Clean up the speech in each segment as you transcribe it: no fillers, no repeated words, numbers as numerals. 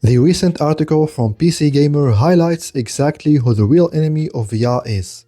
The recent article from PC Gamer highlights exactly who the real enemy of VR is.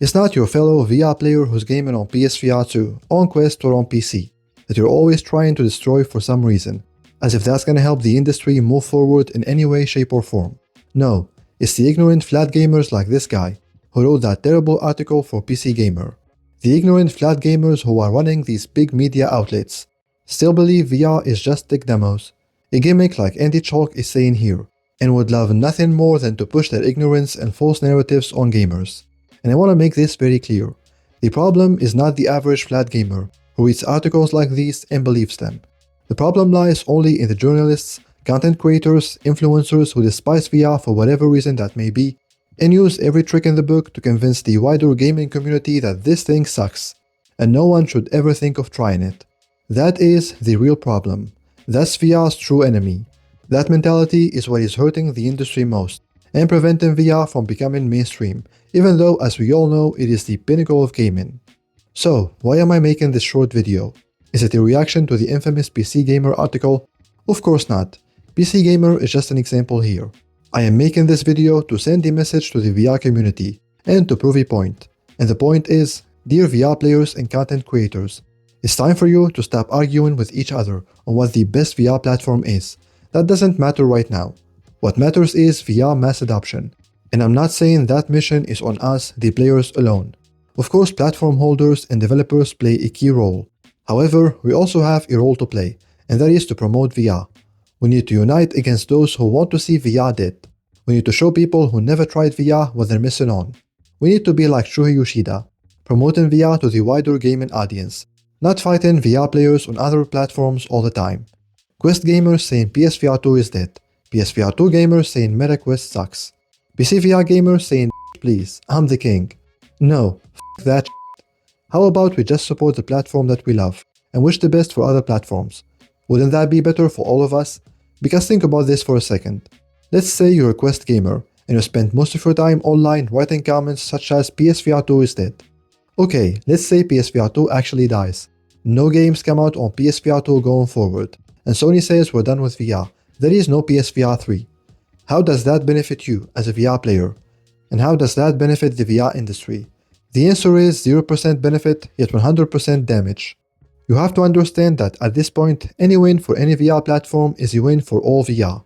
It's not your fellow VR player who's gaming on PSVR 2, on Quest or on PC, that you're always trying to destroy for some reason, as if that's gonna help the industry move forward in any way, shape or form. No, it's the ignorant flat gamers like this guy, who wrote that terrible article for PC Gamer. The ignorant flat gamers who are running these big media outlets still believe VR is just tech demos, a gimmick like Andy Chalk is saying here, and would love nothing more than to push their ignorance and false narratives on gamers. And I want to make this very clear. The problem is not the average flat gamer who reads articles like these and believes them. The problem lies only in the journalists, content creators, influencers who despise VR for whatever reason that may be, and use every trick in the book to convince the wider gaming community that this thing sucks, and no one should ever think of trying it. That is the real problem. That's VR's true enemy. That mentality is what is hurting the industry most, and preventing VR from becoming mainstream, even though, as we all know, it is the pinnacle of gaming. So, why am I making this short video? Is it a reaction to the infamous PC Gamer article? Of course not. PC Gamer is just an example here. I am making this video to send a message to the VR community, and to prove a point. And the point is, dear VR players and content creators, it's time for you to stop arguing with each other on what the best VR platform is. That doesn't matter right now. What matters is VR mass adoption. And I'm not saying that mission is on us, the players, alone. Of course, platform holders and developers play a key role. However, we also have a role to play, and that is to promote VR. We need to unite against those who want to see VR dead. We need to show people who never tried VR what they're missing on. We need to be like Shuhei Yoshida, promoting VR to the wider gaming audience, not fighting VR players on other platforms all the time. Quest gamers saying PSVR 2 is dead. PSVR 2 gamers saying MetaQuest sucks. PC VR gamers saying please, I'm the king. No, f that shit. How about we just support the platform that we love and wish the best for other platforms? Wouldn't that be better for all of us? Because think about this for a second. Let's say you're a Quest gamer and you spend most of your time online writing comments such as PSVR 2 is dead. Okay, let's say PSVR 2 actually dies. No games come out on PSVR 2 going forward, and Sony says we're done with VR. There is no PSVR 3. How does that benefit you as a VR player? And how does that benefit the VR industry? The answer is 0% benefit, yet 100% damage. You have to understand that at this point, any win for any VR platform is a win for all VR.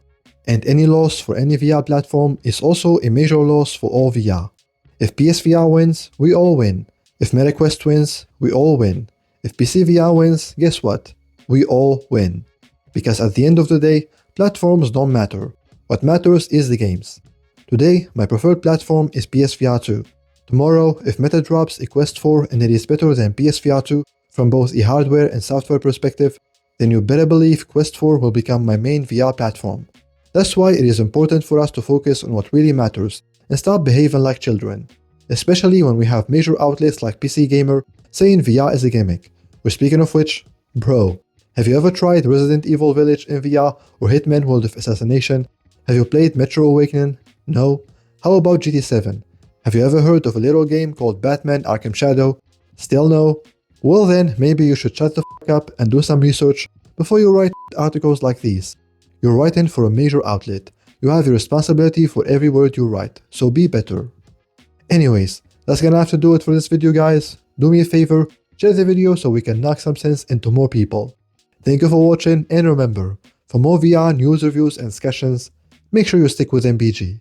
And any loss for any VR platform is also a major loss for all VR. If PSVR wins, we all win. If MetaQuest wins, we all win. If PC VR wins, guess what? We all win. Because at the end of the day, platforms don't matter. What matters is the games. Today, my preferred platform is PSVR 2. Tomorrow, if Meta drops a Quest 4 and it is better than PSVR 2 from both a hardware and software perspective, then you better believe Quest 4 will become my main VR platform. That's why it is important for us to focus on what really matters and stop behaving like children. Especially when we have major outlets like PC Gamer saying VR is a gimmick. Which, speaking of which, bro, have you ever tried Resident Evil Village in VR or Hitman World of Assassination? Have you played Metro Awakening? No? How about GT7? Have you ever heard of a little game called Batman Arkham Shadow? Still no? Well then, maybe you should shut the f up and do some research before you write articles like these. You're writing for a major outlet. You have a responsibility for every word you write, so be better. Anyways, that's gonna have to do it for this video, guys. Do me a favor, share the video so we can knock some sense into more people. Thank you for watching, and remember, for more VR news, reviews and discussions, make sure you stick with MBG.